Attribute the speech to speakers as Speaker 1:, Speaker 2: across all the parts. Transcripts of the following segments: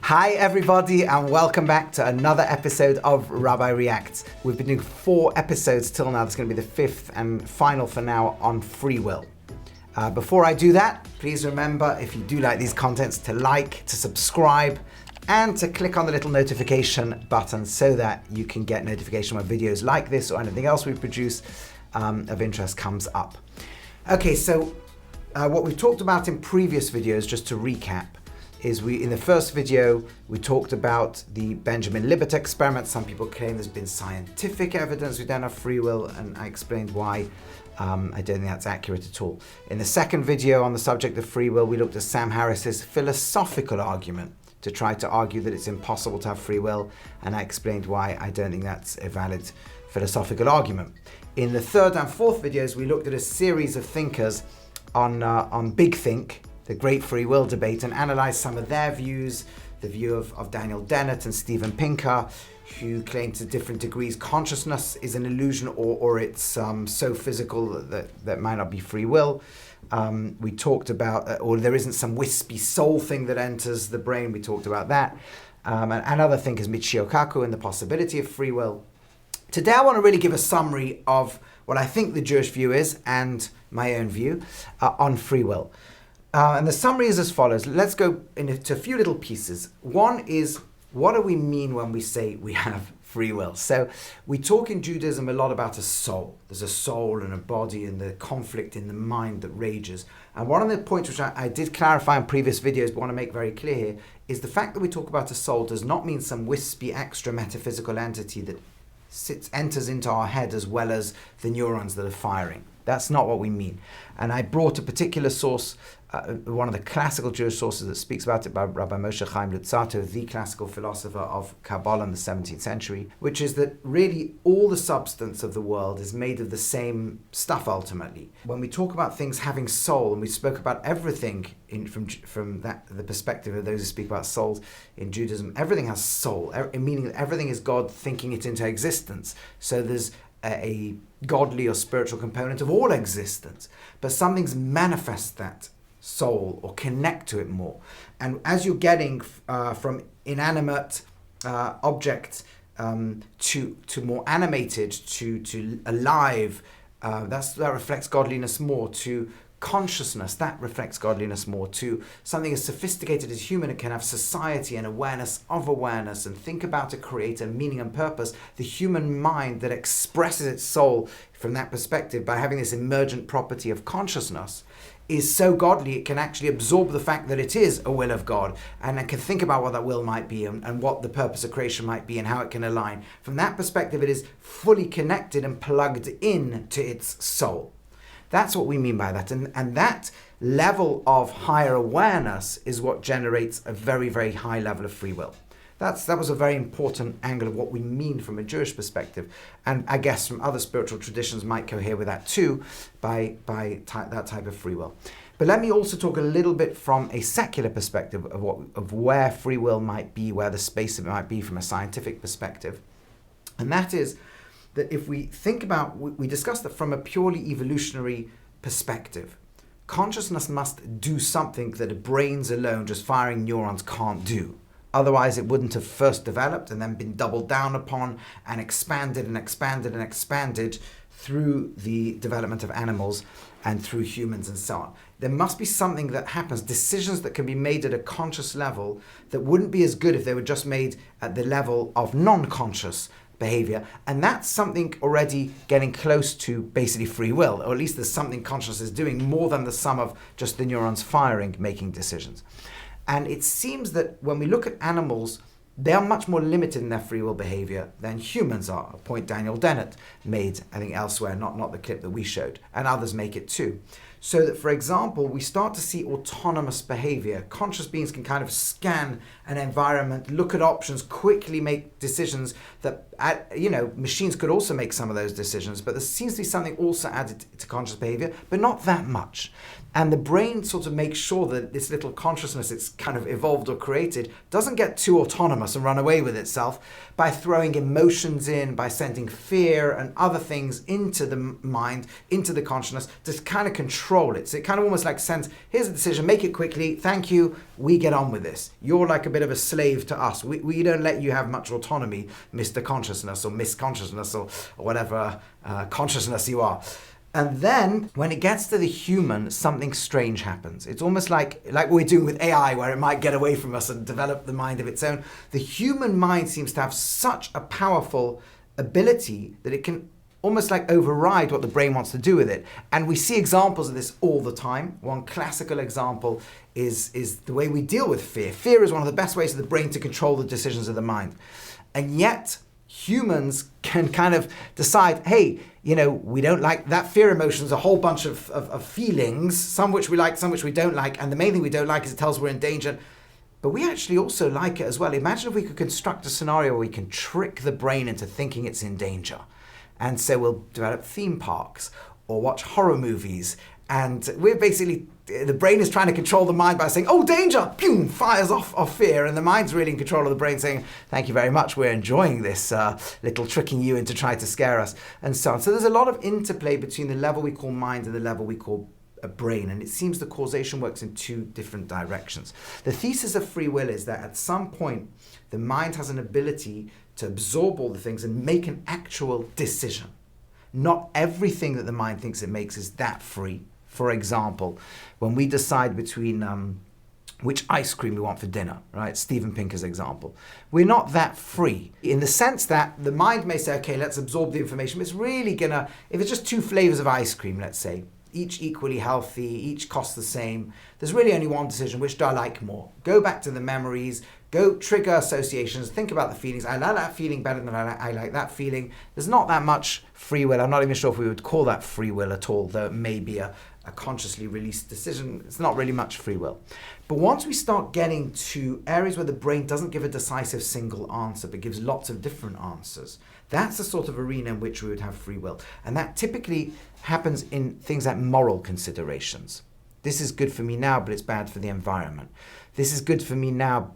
Speaker 1: Hi everybody, and welcome back to another episode of Rabbi Reacts. We've been doing 4 episodes till now. This is going to be the 5th and final for now on free will. Before I do that, please remember, if you do like these contents, to like, to subscribe, and to click on the little notification button so that you can get notification when videos like this or anything else we produce of interest comes up. Okay, so what we've talked about in previous videos, just to recap, is in the first video, we talked about the Benjamin Libet experiment. Some people claim there's been scientific evidence we don't have free will, and I explained why I don't think that's accurate at all. In the second video on the subject of free will, we looked at Sam Harris's philosophical argument to try to argue that it's impossible to have free will, and I explained why I don't think that's a valid philosophical argument. In the third and fourth videos, we looked at a series of thinkers on Big Think, the great free will debate, and analysed some of their views, the view of Daniel Dennett and Steven Pinker, who claim to different degrees consciousness is an illusion or it's so physical that might not be free will. We talked about, or there isn't some wispy soul thing that enters the brain. We talked about that. And other thinkers, Michio Kaku, and the possibility of free will. Today I want to really give a summary of what I think the Jewish view is and my own view on free will. And the summary is as follows. Let's go into a few little pieces. One is, what do we mean when we say we have free will? So we talk in Judaism a lot about a soul. There's a soul and a body and the conflict in the mind that rages. And one of the points which I did clarify in previous videos but want to make very clear here is the fact that we talk about a soul does not mean some wispy extra metaphysical entity that enters into our head as well as the neurons that are firing. That's not what we mean. And I brought a particular source, one of the classical Jewish sources that speaks about it, by Rabbi Moshe Chaim Luzzatto, the classical philosopher of Kabbalah in the 17th century, which is that really all the substance of the world is made of the same stuff ultimately. When we talk about things having soul, and we spoke about everything from the perspective of those who speak about souls in Judaism, everything has soul, meaning that everything is God thinking it into existence. So there's a godly or spiritual component of all existence, but some things manifest that soul or connect to it more. And as you're getting from inanimate objects to more animated, to alive, that reflects godliness more, to consciousness, that reflects godliness more, to something as sophisticated as human. It can have society and awareness of awareness and think about a creator, meaning and purpose. The human mind that expresses its soul from that perspective by having this emergent property of consciousness is so godly it can actually absorb the fact that it is a will of God, and it can think about what that will might be and what the purpose of creation might be and how it can align. From that perspective, it is fully connected and plugged in to its soul. That's what we mean by that. And that level of higher awareness is what generates a very, very high level of free will. That was a very important angle of what we mean from a Jewish perspective. And I guess from other spiritual traditions might cohere with that too, by that type of free will. But let me also talk a little bit from a secular perspective of where free will might be, where the space of it might be from a scientific perspective. And that is that if we think about, we discussed that from a purely evolutionary perspective, consciousness must do something that brains alone, just firing neurons, can't do. Otherwise, it wouldn't have first developed and then been doubled down upon and expanded and expanded and expanded through the development of animals and through humans and so on. There must be something that happens, decisions that can be made at a conscious level that wouldn't be as good if they were just made at the level of non-conscious behavior. And that's something already getting close to basically free will, or at least there's something consciousness is doing more than the sum of just the neurons firing, making decisions. And it seems that when we look at animals, they are much more limited in their free will behavior than humans are, a point Daniel Dennett made, I think elsewhere, not the clip that we showed, and others make it too. So that, for example, we start to see autonomous behavior. Conscious beings can kind of scan an environment, look at options, quickly make decisions that, machines could also make some of those decisions, but there seems to be something also added to conscious behavior, but not that much. And the brain sort of makes sure that this little consciousness it's kind of evolved or created doesn't get too autonomous and run away with itself by throwing emotions in, by sending fear and other things into the mind, into the consciousness to kind of control control it. So it kind of almost like sends, here's a decision, make it quickly, thank you, we get on with this. You're like a bit of a slave to us. We don't let you have much autonomy, Mr. Consciousness or Miss Consciousness or whatever consciousness you are. And then when it gets to the human, something strange happens. It's almost like we're doing with AI, where it might get away from us and develop the mind of its own. The human mind seems to have such a powerful ability that it can almost like override what the brain wants to do with it. And we see examples of this all the time. One classical example is the way we deal with fear. Fear is one of the best ways for the brain to control the decisions of the mind. And yet humans can kind of decide, hey, we don't like that. Fear emotion is a whole bunch of feelings, some which we like, some which we don't like. And the main thing we don't like is it tells us we're in danger. But we actually also like it as well. Imagine if we could construct a scenario where we can trick the brain into thinking it's in danger. And so we'll develop theme parks or watch horror movies. And we're basically, the brain is trying to control the mind by saying, oh, danger, boom, fires off fear. And the mind's really in control of the brain saying, thank you very much, we're enjoying this little tricking you into trying to scare us, and so on. So there's a lot of interplay between the level we call mind and the level we call a brain. And it seems the causation works in two different directions. The thesis of free will is that at some point, the mind has an ability to absorb all the things and make an actual decision. Not everything that the mind thinks it makes is that free. For example, when we decide between which ice cream we want for dinner, right? Steven Pinker's example. We're not that free in the sense that the mind may say, okay, let's absorb the information. But it's really gonna, if it's just two flavors of ice cream, let's say, each equally healthy, each costs the same, there's really only one decision, which do I like more? Go back to the memories, go trigger associations, think about the feelings. I like that feeling better than I like that feeling. There's not that much free will. I'm not even sure if we would call that free will at all, though it may be a consciously released decision. It's not really much free will. But once we start getting to areas where the brain doesn't give a decisive single answer, but gives lots of different answers, that's the sort of arena in which we would have free will. And that typically happens in things like moral considerations. This is good for me now, but it's bad for the environment. This is good for me now,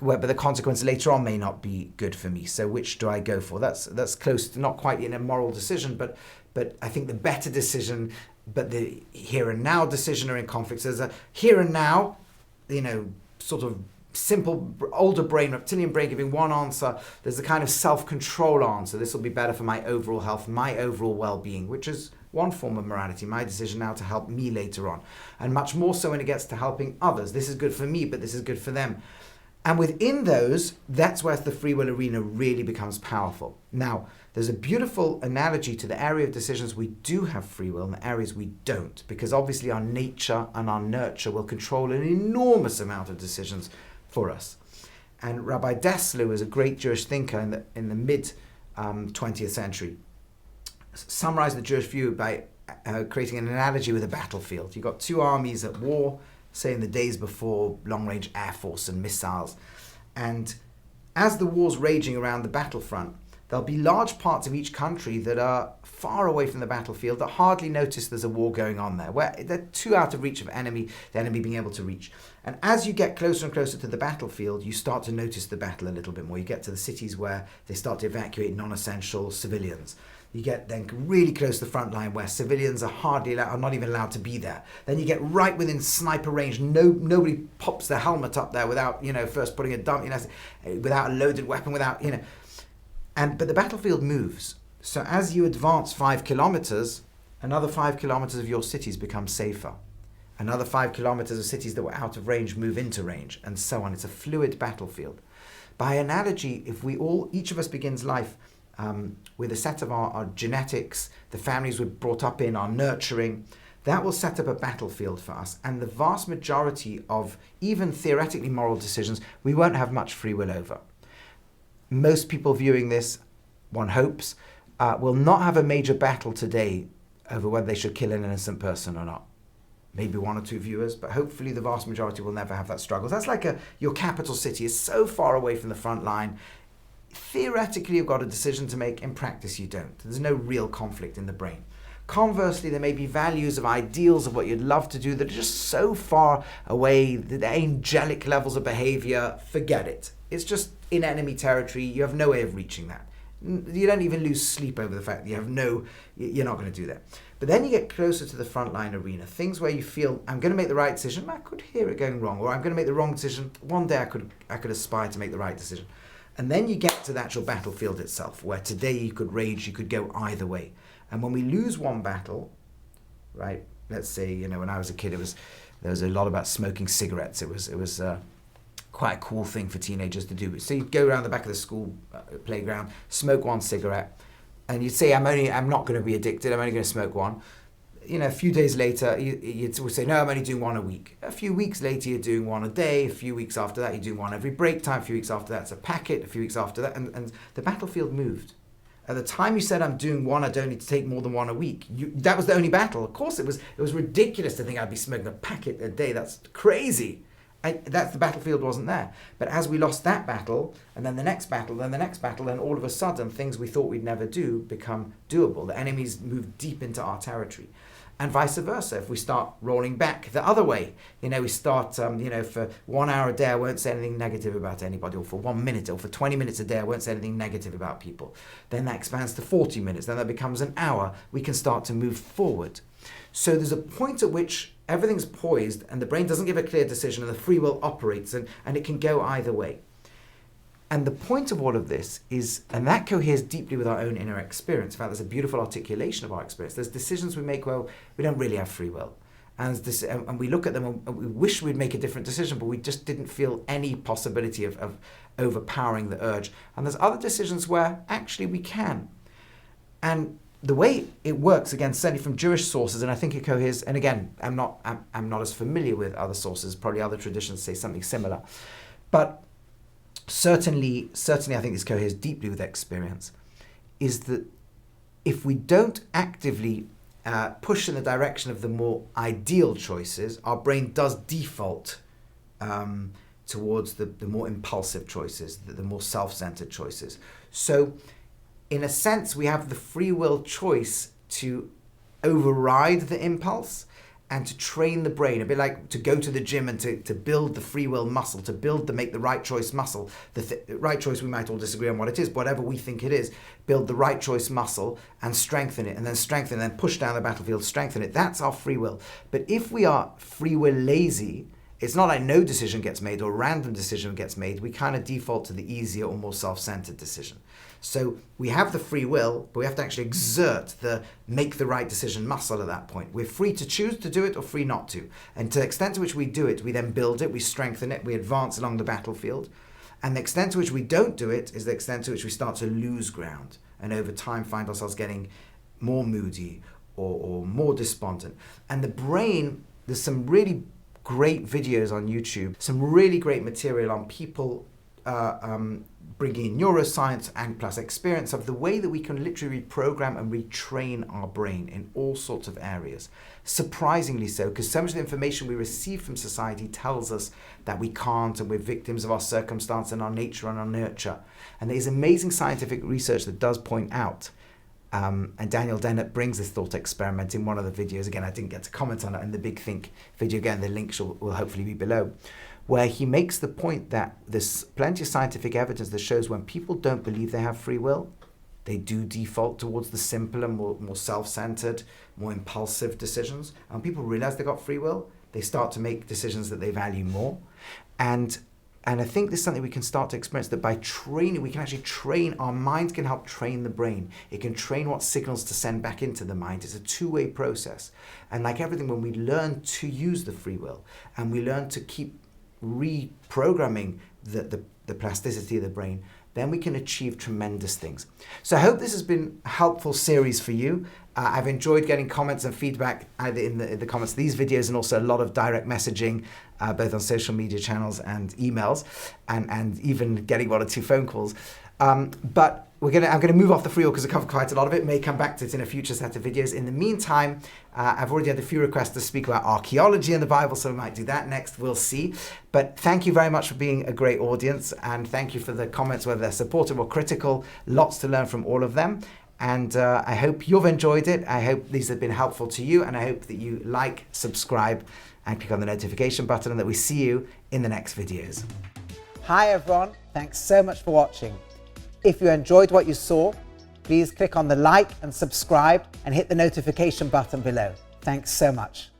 Speaker 1: but the consequence later on may not be good for me. So which do I go for? That's close to not quite in a moral decision, but I think the better decision, but the here and now decision are in conflict. So there's a here and now, sort of simple older brain, reptilian brain giving one answer. There's the kind of self-control answer. This will be better for my overall health, my overall well-being, which is one form of morality, my decision now to help me later on. And much more so when it gets to helping others. This is good for me, but this is good for them. And within those, that's where the free will arena really becomes powerful. Now, there's a beautiful analogy to the area of decisions we do have free will and the areas we don't, because obviously our nature and our nurture will control an enormous amount of decisions for us. And Rabbi Dessler was a great Jewish thinker in the mid 20th century, summarized the Jewish view by creating an analogy with a battlefield. You've got two armies at war, say in the days before long-range air force and missiles. And as the war's raging around the battlefront, there'll be large parts of each country that are far away from the battlefield that hardly notice there's a war going on there, where they're too out of reach of the enemy being able to reach. And as you get closer and closer to the battlefield, you start to notice the battle a little bit more. You get to the cities where they start to evacuate non-essential civilians. You get then really close to the front line where civilians are not even allowed to be there. Then you get right within sniper range. Nobody pops their helmet up there without, first putting a dump, without a loaded weapon, but the battlefield moves. So as you advance 5 kilometers, another 5 kilometers of your cities become safer. Another 5 kilometers of cities that were out of range move into range, and so on. It's a fluid battlefield. By analogy, if each of us begins life with a set of our genetics, the families we're brought up in, our nurturing, that will set up a battlefield for us. And the vast majority of even theoretically moral decisions, we won't have much free will over. Most people viewing this, one hopes, will not have a major battle today over whether they should kill an innocent person or not. Maybe one or two viewers, but hopefully the vast majority will never have that struggle. That's like your capital city is so far away from the front line. Theoretically, you've got a decision to make. In practice, you don't. There's no real conflict in the brain. Conversely, there may be values of ideals of what you'd love to do that are just so far away, the angelic levels of behavior, forget it. It's just in enemy territory. You have no way of reaching that. You don't even lose sleep over the fact that you're not going to do that. But then you get closer to the frontline arena, things where you feel, I'm going to make the right decision, I could hear it going wrong, or I'm going to make the wrong decision. One day I could aspire to make the right decision. And then you get to the actual battlefield itself, where today you could rage, you could go either way. And when we lose one battle, right, let's say, when I was a kid, there was a lot about smoking cigarettes. It was quite a cool thing for teenagers to do. So you'd go around the back of the school playground, smoke one cigarette, and you'd say, I'm not going to be addicted, I'm only going to smoke one. A few days later, you'd say, no, I'm only doing one a week. A few weeks later, you're doing one a day. A few weeks after that, you're doing one every break time. A few weeks after that, it's a packet. A few weeks after that, and the battlefield moved. At the time you said, I'm doing one, I don't need to take more than one a week, that was the only battle. Of course, it was ridiculous to think I'd be smoking a packet a day. That's crazy. The battlefield wasn't there. But as we lost that battle, and then the next battle, then all of a sudden, things we thought we'd never do become doable. The enemies move deep into our territory. And vice versa, if we start rolling back the other way, we start, for 1 hour a day, I won't say anything negative about anybody, or for 1 minute, or for 20 minutes a day, I won't say anything negative about people. Then that expands to 40 minutes, then that becomes an hour. We can start to move forward. So there's a point at which everything's poised and the brain doesn't give a clear decision and the free will operates and it can go either way. And the point of all of this is, and that coheres deeply with our own inner experience. In fact, there's a beautiful articulation of our experience. There's decisions we make where we don't really have free will. And we look at them and we wish we'd make a different decision, but we just didn't feel any possibility of overpowering the urge. And there's other decisions where actually we can. And the way it works, again, certainly from Jewish sources, and I think it coheres, and again, I'm not as familiar with other sources, probably other traditions say something similar. But certainly I think this coheres deeply with experience, is that if we don't actively push in the direction of the more ideal choices, our brain does default towards the more impulsive choices, the more self-centered choices. So in a sense, we have the free will choice to override the impulse and to train the brain, a bit like to go to the gym and to build the free will muscle, to make the right choice muscle. The right choice, we might all disagree on what it is, whatever we think it is, build the right choice muscle and strengthen it, and then push down the battlefield, strengthen it. That's our free will. But if we are free will lazy, it's not like no decision gets made or random decision gets made. We kind of default to the easier or more self-centered decision. So we have the free will, but we have to actually exert the make the right decision muscle at that point. We're free to choose to do it or free not to. And to the extent to which we do it, we then build it, we strengthen it, we advance along the battlefield. And the extent to which we don't do it is the extent to which we start to lose ground. And over time find ourselves getting more moody or more despondent. And the brain, there's some really great videos on YouTube, some really great material on people bringing in neuroscience and plus experience of the way that we can literally reprogram and retrain our brain in all sorts of areas. Surprisingly so, because so much of the information we receive from society tells us that we can't, and we're victims of our circumstance and our nature and our nurture. And there's amazing scientific research that does point out, and Daniel Dennett brings this thought experiment in one of the videos. Again, I didn't get to comment on it in the Big Think video. Again, the link will hopefully be below, where he makes the point that there's plenty of scientific evidence that shows when people don't believe they have free will, they do default towards the simpler, more self-centered, more impulsive decisions. And when people realize they've got free will, they start to make decisions that they value more. And I think this is something we can start to experience, that by training, we can actually train, our mind can help train the brain. It can train what signals to send back into the mind. It's a two-way process. And like everything, when we learn to use the free will and we learn to keep reprogramming the plasticity of the brain, then we can achieve tremendous things. So I hope this has been a helpful series for you. I've enjoyed getting comments and feedback either in the comments of these videos and also a lot of direct messaging, both on social media channels and emails, and even getting one or two phone calls. But I'm going to move off the free will because I covered quite a lot of it. May come back to it in a future set of videos. In the meantime, I've already had a few requests to speak about archaeology in the Bible, so we might do that next. We'll see. But thank you very much for being a great audience, and thank you for the comments, whether they're supportive or critical. Lots to learn from all of them. And I hope you've enjoyed it. I hope these have been helpful to you, and I hope that you like, subscribe, and click on the notification button, and that we see you in the next videos. Hi everyone, thanks so much for watching. If you enjoyed what you saw, please click on the like and subscribe and hit the notification button below. Thanks so much.